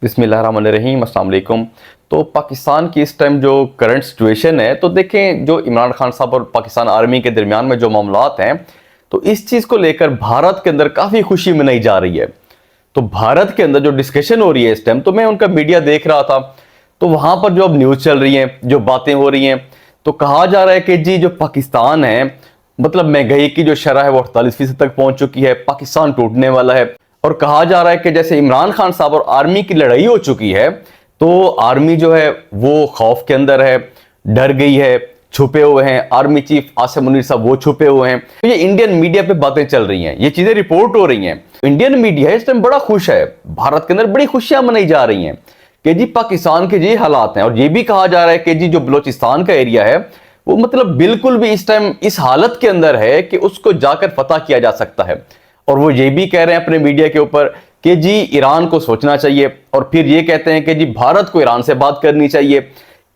बिस्मिल्लाहिर्रहमानिर्रहीम, अस्सलाम वालेकुम। तो पाकिस्तान की इस टाइम जो करंट सिचुएशन है, तो देखें जो इमरान खान साहब और पाकिस्तान आर्मी के दरमियान में जो मामलात हैं, तो इस चीज़ को लेकर भारत के अंदर काफ़ी खुशी मनाई जा रही है। तो भारत के अंदर जो डिस्कशन हो रही है इस टाइम, तो मैं उनका मीडिया देख रहा था, तो वहाँ पर जो अब न्यूज़ चल रही है, जो बातें हो रही हैं, तो कहा जा रहा है कि जी जो पाकिस्तान है, मतलब महंगाई की जो शरह है वो 48% तक पहुंच चुकी है, पाकिस्तान टूटने वाला है। और कहा जा रहा है कि जैसे इमरान खान साहब और आर्मी की लड़ाई हो चुकी है, तो आर्मी जो है वो खौफ के अंदर है, डर गई है, छुपे हुए हैं। आर्मी चीफ आसिम मुनीर साहब वो छुपे हुए हैं। तो ये इंडियन मीडिया पे बातें चल रही हैं, ये चीजें रिपोर्ट हो रही हैं। इंडियन मीडिया इस टाइम बड़ा खुश है, भारत के अंदर बड़ी खुशियां मनाई जा रही हैं कि जी पाकिस्तान के ये हालात हैं। और ये भी कहा जा रहा है कि जी जो बलोचिस्तान का एरिया है वो मतलब बिल्कुल भी इस टाइम इस हालत के अंदर है कि उसको जाकर फतह किया जा सकता है। और वो ये भी कह रहे हैं अपने मीडिया के ऊपर कि जी ईरान को सोचना चाहिए, और फिर ये कहते हैं कि जी भारत को ईरान से बात करनी चाहिए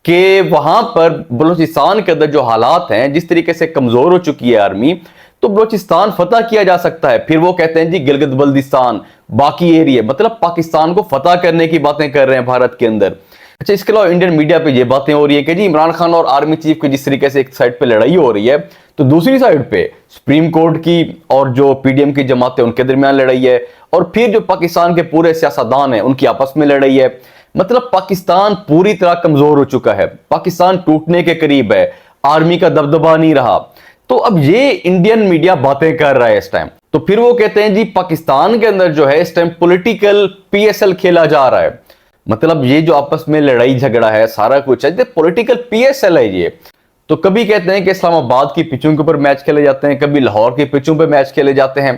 कि वहां पर बलूचिस्तान के अंदर जो हालात हैं, जिस तरीके से कमजोर हो चुकी है आर्मी, तो बलूचिस्तान फतह किया जा सकता है। फिर वो कहते हैं जी गिलगित बल्दिस्तान, बाकी एरिया, मतलब पाकिस्तान को फतह करने की बातें कर रहे हैं भारत के अंदर। अच्छा, इसके अलावा इंडियन मीडिया पे ये बातें हो रही है कि जी इमरान खान और आर्मी चीफ की जिस तरीके से एक साइड पे लड़ाई हो रही है, तो दूसरी साइड पे सुप्रीम कोर्ट की और जो पीडीएम की जमातें उनके दरमियान लड़ाई है, और फिर जो पाकिस्तान के पूरे सियासतदान हैं उनकी आपस में लड़ाई है। मतलब पाकिस्तान पूरी तरह कमजोर हो चुका है, पाकिस्तान टूटने के करीब है, आर्मी का दबदबा नहीं रहा। तो अब ये इंडियन मीडिया बातें कर रहा है इस टाइम। तो फिर वो कहते हैं जी पाकिस्तान के अंदर जो है इस टाइम पॉलिटिकल पीएसएल खेला जा रहा है। मतलब ये जो आपस में लड़ाई झगड़ा है, सारा कुछ है, पॉलिटिकल पीएसएल है ये। तो कभी कहते हैं कि इस्लामाबाद की पिचों के ऊपर मैच खेले जाते हैं, कभी लाहौर की पिचों पर मैच खेले जाते हैं।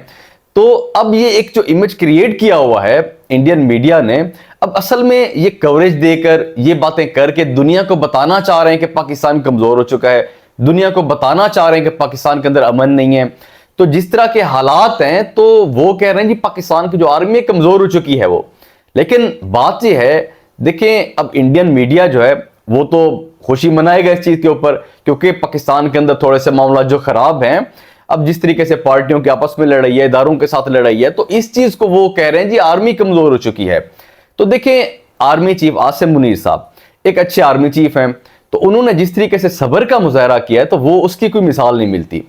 तो अब ये एक जो इमेज क्रिएट किया हुआ है इंडियन मीडिया ने, अब असल में ये कवरेज देकर ये बातें करके दुनिया को बताना चाह रहे हैं कि पाकिस्तान कमजोर हो चुका है, दुनिया को बताना चाह रहे हैं कि पाकिस्तान के अंदर अमन नहीं है। तो जिस तरह के हालात हैं, तो वो कह रहे हैं जी पाकिस्तान की जो आर्मी कमजोर हो चुकी है वो। लेकिन बात यह है, देखें अब इंडियन मीडिया जो है वो तो खुशी मनाएगा इस चीज के ऊपर, क्योंकि पाकिस्तान के अंदर थोड़े से मामला जो खराब हैं, अब जिस तरीके से पार्टियों के आपस में लड़ाई है, इदारों के साथ लड़ाई है, तो इस चीज को वो कह रहे हैं जी आर्मी कमजोर हो चुकी है। तो देखें आर्मी चीफ आसिम मुनीर साहब एक अच्छे आर्मी चीफ हैं, तो उन्होंने जिस तरीके से सब्र का मुजाहरा किया है, तो वो उसकी कोई मिसाल नहीं मिलती।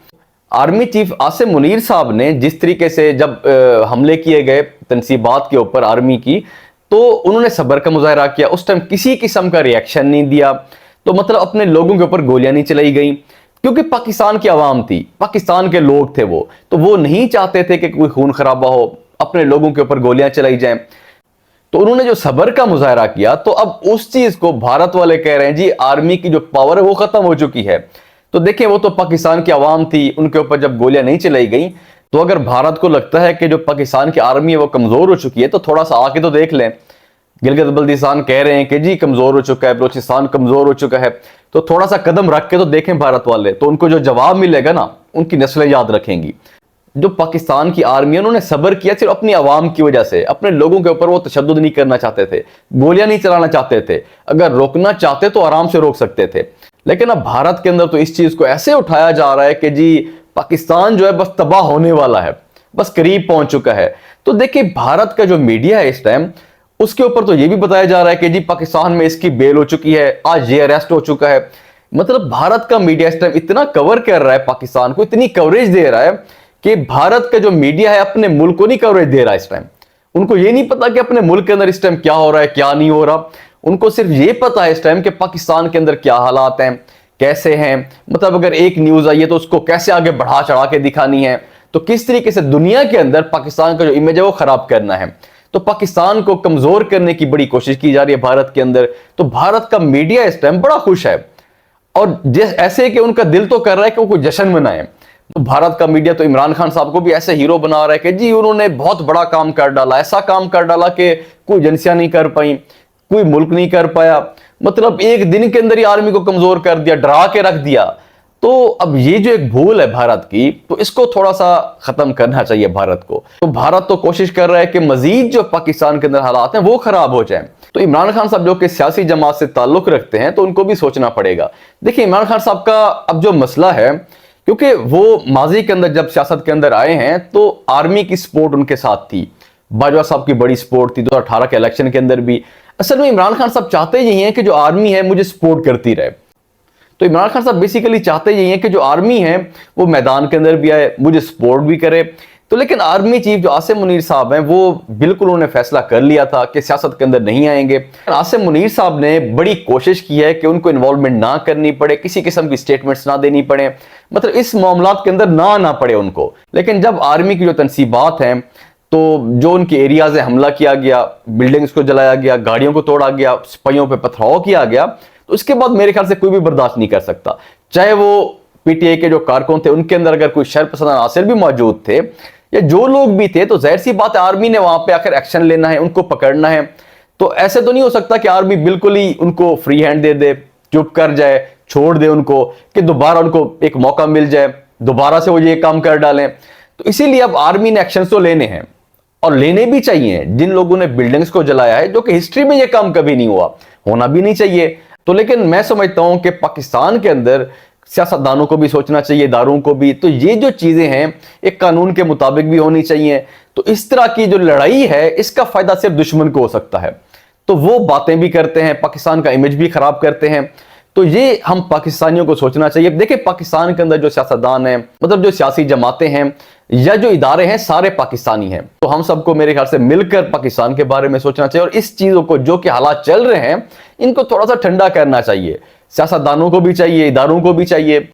आर्मी चीफ आसिम मुनीर साहब ने जिस तरीके से जब हमले किए गए तनसीबात के ऊपर आर्मी की, तो उन्होंने सब्र का मुजाहरा किया। उस टाइम किसी किस्म का रिएक्शन नहीं दिया, तो मतलब अपने लोगों के ऊपर गोलियां नहीं चलाई गई, क्योंकि पाकिस्तान की आवाम थी, पाकिस्तान के लोग थे वो, तो वो नहीं चाहते थे कि कोई खून खराबा हो, अपने लोगों के ऊपर गोलियां चलाई जाएं। तो उन्होंने जो सब्र का मुजाहरा किया, तो अब उस चीज को भारत वाले कह रहे हैं जी आर्मी की जो पावर है वो खत्म हो चुकी है। तो देखें वो तो पाकिस्तान की आवाम थी, उनके ऊपर जब गोलियां नहीं चलाई गई, तो अगर भारत को लगता है कि जो पाकिस्तान की आर्मी है वो कमजोर हो चुकी है, तो थोड़ा सा आके तो देख लें। गिलगित बल्दिस्तान कह रहे हैं कि जी कमजोर हो चुका है, बलूचिस्तान कमजोर हो चुका है, तो थोड़ा सा कदम रख के तो देखें भारत वाले, तो उनको जो जवाब मिलेगा ना, उनकी नस्लें याद रखेंगी। जो पाकिस्तान की आर्मी है उन्होंने सब्र किया सिर्फ अपनी आवाम की वजह से, अपने लोगों के ऊपर वो तशद्दुद नहीं करना चाहते थे, गोलियां नहीं चलाना चाहते थे। अगर रोकना चाहते तो आराम से रोक सकते थे। लेकिन अब भारत के अंदर तो इस चीज को ऐसे उठाया जा रहा है कि जी पाकिस्तान जो है बस तबाह होने वाला है, बस करीब पहुंच चुका है। तो देखिए भारत का जो मीडिया है इस टाइम, उसके ऊपर तो यह भी बताया जा रहा है कि जी पाकिस्तान में इसकी बेल हो चुकी है, आज ये अरेस्ट हो चुका है। मतलब भारत का मीडिया इस टाइम इतना कवर कर रहा है पाकिस्तान को, इतनी कवरेज दे रहा है कि भारत का जो मीडिया है अपने मुल्क को नहीं कवरेज दे रहा है इस टाइम। उनको ये नहीं पता कि अपने मुल्क के अंदर इस टाइम क्या हो रहा है, क्या नहीं हो रहा। उनको सिर्फ ये पता है इस टाइम कि पाकिस्तान के अंदर क्या हालात हैं, कैसे हैं। मतलब अगर एक न्यूज आई है तो उसको कैसे आगे बढ़ा चढ़ा के दिखानी है, तो किस तरीके से दुनिया के अंदर पाकिस्तान का जो इमेज है वो खराब करना है। तो पाकिस्तान को कमजोर करने की बड़ी कोशिश की जा रही है भारत के अंदर। तो भारत का मीडिया इस टाइम बड़ा खुश है, और जिस ऐसे कि उनका दिल तो कर रहा है कि वो कोई जश्न मनाए। तो भारत का मीडिया तो इमरान खान साहब को भी ऐसे हीरो बना रहा है कि जी उन्होंने बहुत बड़ा काम कर डाला, ऐसा काम कर डाला कि कोई एजेंसियां नहीं कर पाई, कोई मुल्क नहीं कर पाया। मतलब एक दिन के अंदर ही आर्मी को कमजोर कर दिया, डरा के रख दिया। तो अब ये जो एक भूल है भारत की, तो इसको थोड़ा सा खत्म करना चाहिए भारत को। तो भारत तो कोशिश कर रहा है कि मजीद जो पाकिस्तान के अंदर हालात हैं वो खराब हो जाएं। तो इमरान खान साहब जो कि सियासी जमात से ताल्लुक रखते हैं, तो उनको भी सोचना पड़ेगा। देखिए इमरान खान साहब का अब जो मसला है, क्योंकि वो माजी के अंदर जब सियासत के अंदर आए हैं तो आर्मी की सपोर्ट उनके साथ थी, बाजवा साहब की बड़ी सपोर्ट थी 2018 के इलेक्शन के अंदर भी। असल में इमरान खान साहब चाहते यही हैं कि जो आर्मी है मुझे सपोर्ट करती रहे। तो इमरान खान साहब बेसिकली चाहते यही हैं कि जो आर्मी है वो मैदान के अंदर भी आए, मुझे सपोर्ट भी करे। तो लेकिन आर्मी चीफ जो आसिम मुनीर साहब हैं वो बिल्कुल उन्होंने फैसला कर लिया था कि सियासत के अंदर नहीं आएंगे। आसिम मुनीर साहब ने बड़ी कोशिश की है कि उनको इन्वॉल्वमेंट ना करनी पड़े, किसी किस्म की स्टेटमेंट्स ना देनी पड़े, मतलब इस मामलात के अंदर ना आना पड़े उनको। लेकिन जब आर्मी की जो तनसीबात हैं, तो जो उनके एरियाज है हमला किया गया, बिल्डिंग्स को जलाया गया, गाड़ियों को तोड़ा गया, सिपाहियों पर पथराव किया गया, तो उसके बाद मेरे ख्याल से कोई भी बर्दाश्त नहीं कर सकता। चाहे वो पीटीआई के जो कारकुन थे उनके अंदर अगर कोई शरपसंद अनासिर भी मौजूद थे या जो लोग भी थे, तो जाहिर सी बात है आर्मी ने वहां पे आकर एक्शन लेना है, उनको पकड़ना है। तो ऐसे तो नहीं हो सकता कि आर्मी बिल्कुल ही उनको फ्री हैंड दे दे, चुप कर जाए, छोड़ दे उनको, कि दोबारा उनको एक मौका मिल जाए, दोबारा से वो ये काम कर डालें। तो इसीलिए अब आर्मी ने एक्शन तो लेने हैं और लेने भी चाहिए। जिन लोगों ने बिल्डिंग्स को जलाया है, जो कि हिस्ट्री में ये काम कभी नहीं हुआ, होना भी नहीं चाहिए। तो लेकिन मैं समझता हूं कि पाकिस्तान के अंदर सियासतदानों को भी सोचना चाहिए, इदारों को भी, तो ये जो चीजें हैं एक कानून के मुताबिक भी होनी चाहिए। तो इस तरह की जो लड़ाई है इसका फायदा सिर्फ दुश्मन को हो सकता है, तो वो बातें भी करते हैं, पाकिस्तान का इमेज भी खराब करते हैं। तो ये हम पाकिस्तानियों को सोचना चाहिए। देखिए पाकिस्तान के अंदर जो सियासतदान हैं, मतलब जो सियासी जमातें हैं या जो इदारे हैं, सारे पाकिस्तानी हैं। तो हम सबको मेरे ख्याल से मिलकर पाकिस्तान के बारे में सोचना चाहिए और इस चीजों को, जो कि हालात चल रहे हैं, इनको थोड़ा सा ठंडा करना चाहिए। सियासतदानों को भी चाहिए, इदारों को भी चाहिए।